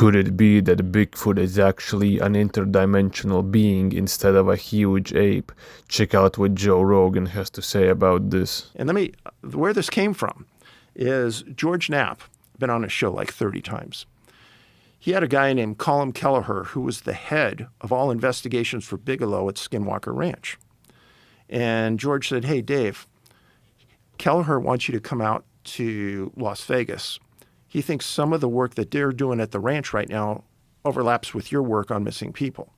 Could it be that Bigfoot is actually an interdimensional being instead of a huge ape? Check out what Joe Rogan has to say about this. And where this came from is George Knapp, been on his show like 30 times. He had a guy named Colin Kelleher who was the head of all investigations for Bigelow at Skinwalker Ranch. And George said, hey, Dave, Kelleher wants you to come out to Las Vegas. He thinks some of the work that they're doing at the ranch right now overlaps with your work on missing people.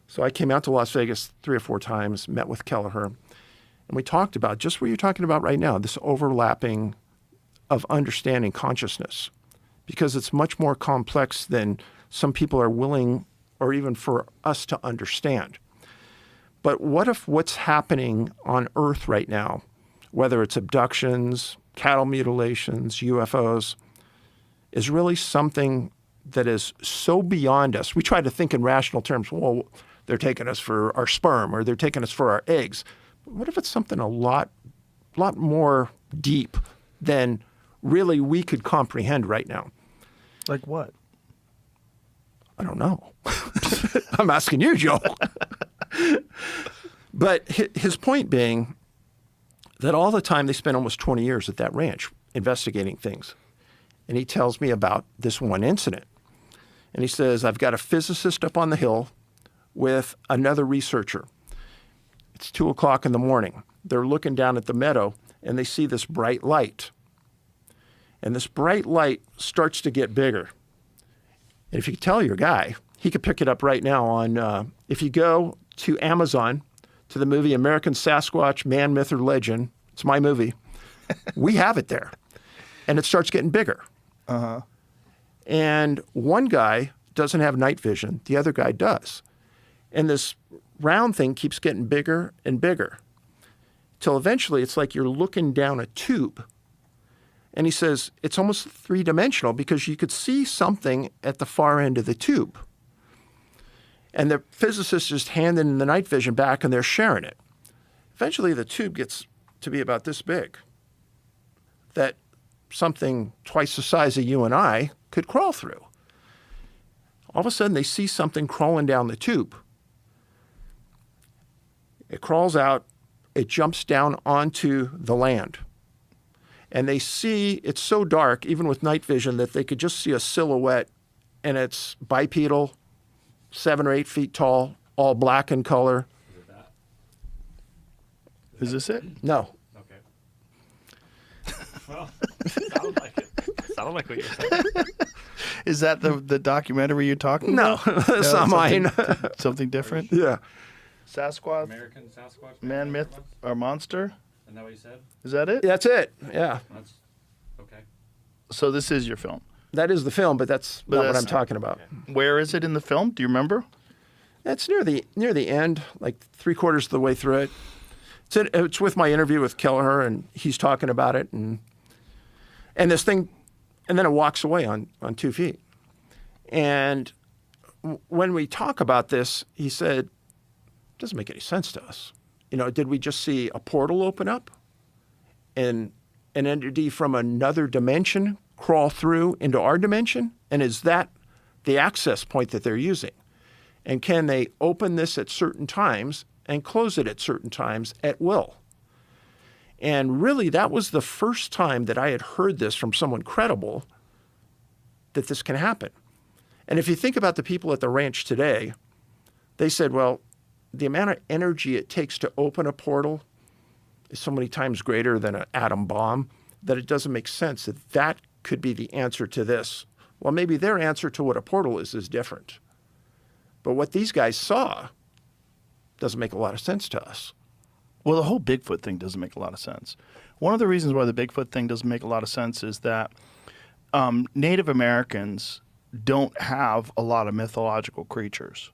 So I came out to Las Vegas 3 or 4 times, met with Kelleher, and we talked about just what you're talking about right now, this overlapping of understanding consciousness, because it's much more complex than some people are willing or even for us to understand. But what if what's happening on Earth right now, whether it's abductions, cattle mutilations, UFOs, is really something that is so beyond us? We try to think in rational terms. Well, they're taking us for our sperm or they're taking us for our eggs. But what if it's something a lot more deep than really we could comprehend right now? Like what? I don't know. I'm asking you, Joe. But his point being that all the time they spent almost 20 years at that ranch investigating things. And he tells me about this one incident. And he says, I've got a physicist up on the hill with another researcher. It's 2 o'clock in the morning. They're looking down at the meadow and they see this bright light. And this bright light starts to get bigger. And if you tell your guy, he could pick it up right now on, if you go to Amazon, to the movie American Sasquatch, Man, Myth, or Legend, it's my movie, we have it there. And it starts getting bigger. Uh-huh. And one guy doesn't have night vision, the other guy does. And this round thing keeps getting bigger and bigger, till eventually it's like you're looking down a tube. And he says, it's almost 3-dimensional because you could see something at the far end of the tube. And the physicist just handing the night vision back and they're sharing it. Eventually the tube gets to be about this big, that something twice the size of you and I could crawl through. All of a sudden they see something crawling down the tube. It crawls out, it jumps down onto the land. And they see, it's so dark, even with night vision, that they could just see a silhouette, and it's bipedal, 7 or 8 feet tall, all black in color. Is it that? Is this it? No. Okay. Well, sounded like it. Sounded like what you were saying. Is that the documentary you're talking No, about? that's not mine. Something different? Yeah. Sasquatch, American Sasquatch? Man, Myth, or Monster? Isn't that what you said? Is that it? That's it, yeah. That's okay. So this is your film. That is the film, but that's not what I'm talking about. Okay. Where is it in the film? Do you remember? It's near the end, like 3/4 of the way through it. It's with my interview with Kelleher, and he's talking about it, and this thing, and then it walks away on 2 feet. And when we talk about this, he said, it doesn't make any sense to us. You know, did we just see a portal open up and an entity from another dimension crawl through into our dimension? And is that the access point that they're using? And can they open this at certain times and close it at certain times at will? And really, that was the first time that I had heard this from someone credible, that this can happen. And if you think about the people at the ranch today, they said, well, the amount of energy it takes to open a portal is so many times greater than an atom bomb that it doesn't make sense that that could be the answer to this. Well, maybe their answer to what a portal is different. But what these guys saw doesn't make a lot of sense to us. Well, the whole Bigfoot thing doesn't make a lot of sense. One of the reasons why the Bigfoot thing doesn't make a lot of sense is that Native Americans don't have a lot of mythological creatures.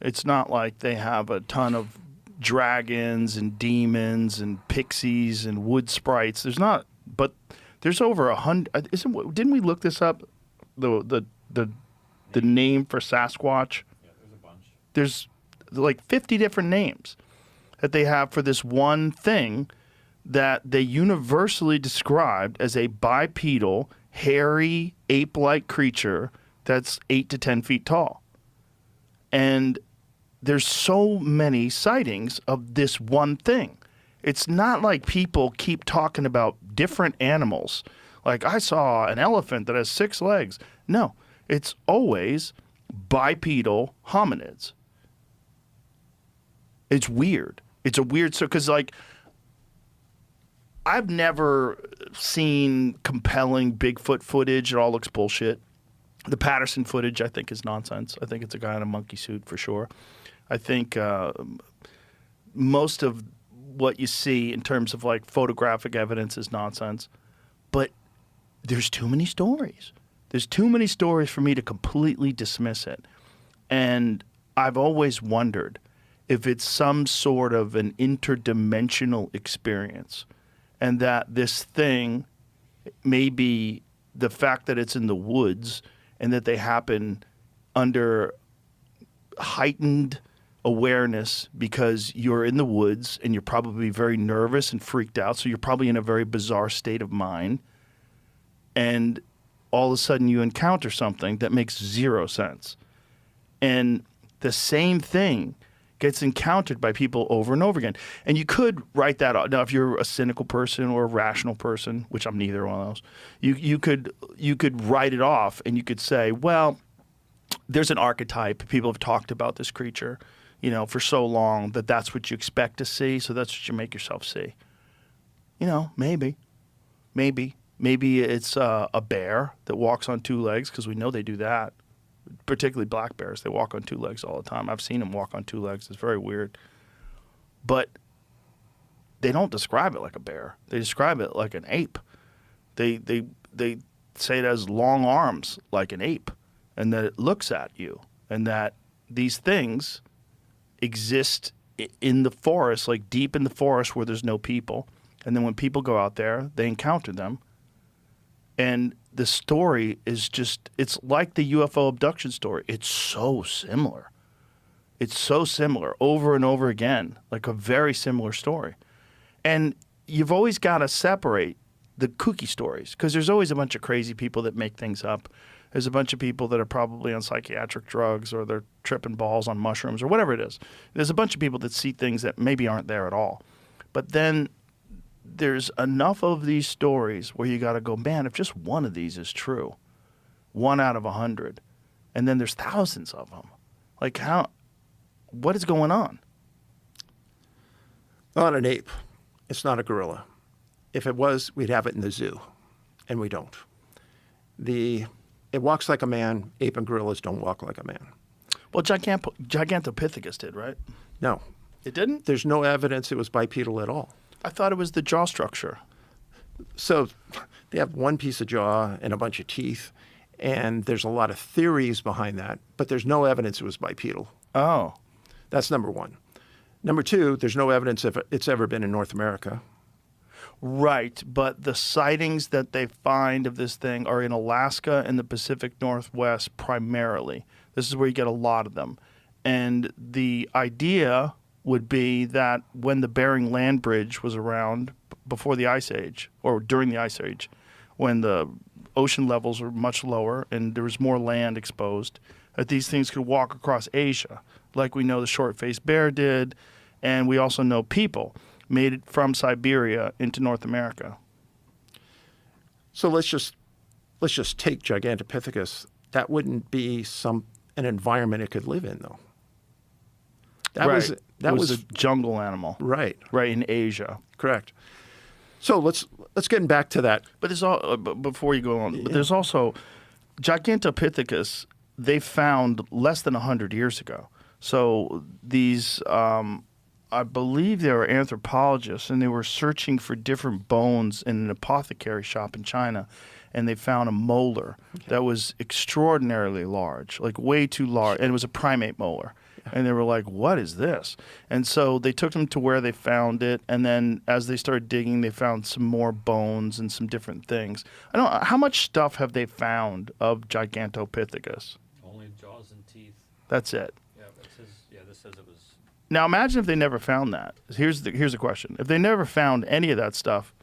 It's not like they have a ton of dragons and demons and pixies and wood sprites. There's not, but there's over 100. Didn't we look this up? The name for Sasquatch. Yeah, there's a bunch. There's like 50 different names that they have for this one thing that they universally described as a bipedal, hairy, ape-like creature that's 8 to 10 feet tall. And there's so many sightings of this one thing. It's not like people keep talking about different animals. Like, I saw an elephant that has 6 legs. No, it's always bipedal hominids. It's weird. It's a weird, because like, I've never seen compelling Bigfoot footage. It all looks bullshit. The Patterson footage, I think, is nonsense. I think it's a guy in a monkey suit for sure. I think most of what you see in terms of like photographic evidence is nonsense. But there's too many stories. There's too many stories for me to completely dismiss it. And I've always wondered if it's some sort of an interdimensional experience, and that this thing may be the fact that it's in the woods and that they happen under heightened awareness because you're in the woods and you're probably very nervous and freaked out. So you're probably in a very bizarre state of mind. And all of a sudden you encounter something that makes zero sense. And the same thing gets encountered by people over and over again. And you could write that off. Now, if you're a cynical person or a rational person, which I'm neither one of those, you could write it off and you could say, well, there's an archetype. People have talked about this creature, for so long that that's what you expect to see. So that's what you make yourself see. Maybe it's a bear that walks on 2 legs, because we know they do that. Particularly black bears, they walk on 2 legs all the time. I've seen them walk on 2 legs. It's very weird. But they don't describe it like a bear. They describe it like an ape. They say it has long arms like an ape, and that it looks at you, and that these things exist in the forest, like deep in the forest where there's no people. And then when people go out there, they encounter them. And the story is just, it's like the UFO abduction story. It's so similar. It's so similar over and over again, like a very similar story. And you've always got to separate the kooky stories, because there's always a bunch of crazy people that make things up. There's a bunch of people that are probably on psychiatric drugs, or they're tripping balls on mushrooms, or whatever it is. There's a bunch of people that see things that maybe aren't there at all. But then there's enough of these stories where you got to go, man, if just one of these is true, 1 out of 100, and then there's thousands of them. Like, what is going on? Not an ape. It's not a gorilla. If it was, we'd have it in the zoo, and we don't. It walks like a man. Ape and gorillas don't walk like a man. Well, Gigantopithecus did, right? No. It didn't? There's no evidence it was bipedal at all. I thought it was the jaw structure. So they have one piece of jaw and a bunch of teeth, and there's a lot of theories behind that, but there's no evidence it was bipedal. Oh. That's number one. Number two, there's no evidence if it's ever been in North America. Right, but the sightings that they find of this thing are in Alaska and the Pacific Northwest primarily. This is where you get a lot of them. And the idea would be that when the Bering Land Bridge was around before the Ice Age, or during the Ice Age, when the ocean levels were much lower and there was more land exposed, that these things could walk across Asia, like we know the short-faced bear did, and we also know people made it from Siberia into North America. So let's just take Gigantopithecus. That wouldn't be an environment it could live in, though. That was a jungle animal. Right. Right, in Asia. Correct. So let's get back to that. But there's before you go on, but there's also Gigantopithecus. They found less than 100 years ago. So these, I believe they were anthropologists, and they were searching for different bones in an apothecary shop in China, and they found a molar that was extraordinarily large, like way too large, and it was a primate molar. And they were like, what is this? And so they took them to where they found it, and then as they started digging, they found some more bones and some different things. I don't know, how much stuff have they found of Gigantopithecus? Only jaws and teeth. That's it. Yeah, this says it was. Now imagine if they never found that. Here's the question. If they never found any of that stuff,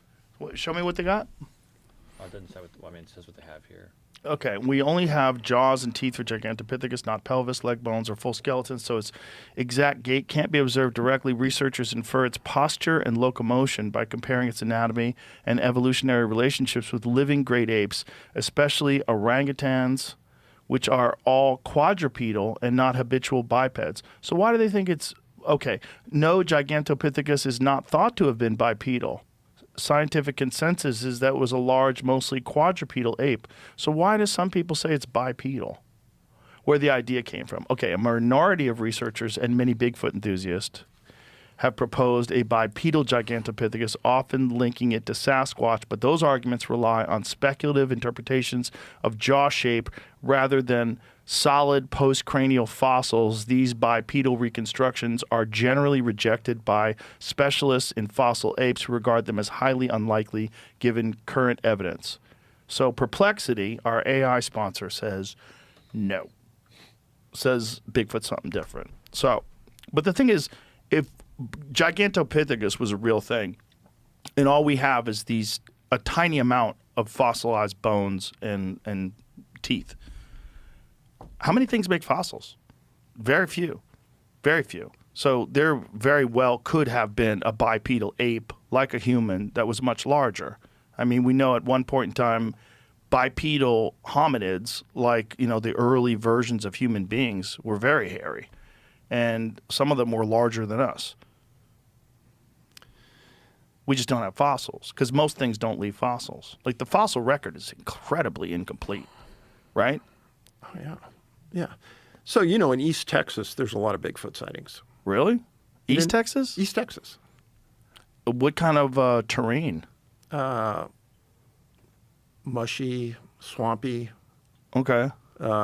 show me what they got. It doesn't say it says what they have here. Okay, we only have jaws and teeth for Gigantopithecus, not pelvis, leg bones, or full skeletons, so its exact gait can't be observed directly. Researchers infer its posture and locomotion by comparing its anatomy and evolutionary relationships with living great apes, especially orangutans, which are all quadrupedal and not habitual bipeds. So why do they think it's okay? No, Gigantopithecus is not thought to have been bipedal. Scientific consensus is that it was a large, mostly quadrupedal ape. So why do some people say it's bipedal? Where the idea came from. Okay, a minority of researchers and many Bigfoot enthusiasts have proposed a bipedal Gigantopithecus, often linking it to Sasquatch, but those arguments rely on speculative interpretations of jaw shape rather than solid postcranial fossils. These bipedal reconstructions are generally rejected by specialists in fossil apes who regard them as highly unlikely given current evidence. So Perplexity, our AI sponsor, says no. Says Bigfoot's something different. So, but the thing is, if Gigantopithecus was a real thing, and all we have is a tiny amount of fossilized bones and teeth. How many things make fossils? Very few. Very few. So there very well could have been a bipedal ape like a human that was much larger. I mean, we know at one point in time, bipedal hominids, like, the early versions of human beings, were very hairy. And some of them were larger than us. We just don't have fossils because most things don't leave fossils. Like the fossil record is incredibly incomplete, right? Oh, yeah. Yeah. So, in East Texas, there's a lot of Bigfoot sightings. Really? East Texas? East Texas. What kind of terrain? Mushy, swampy. Okay.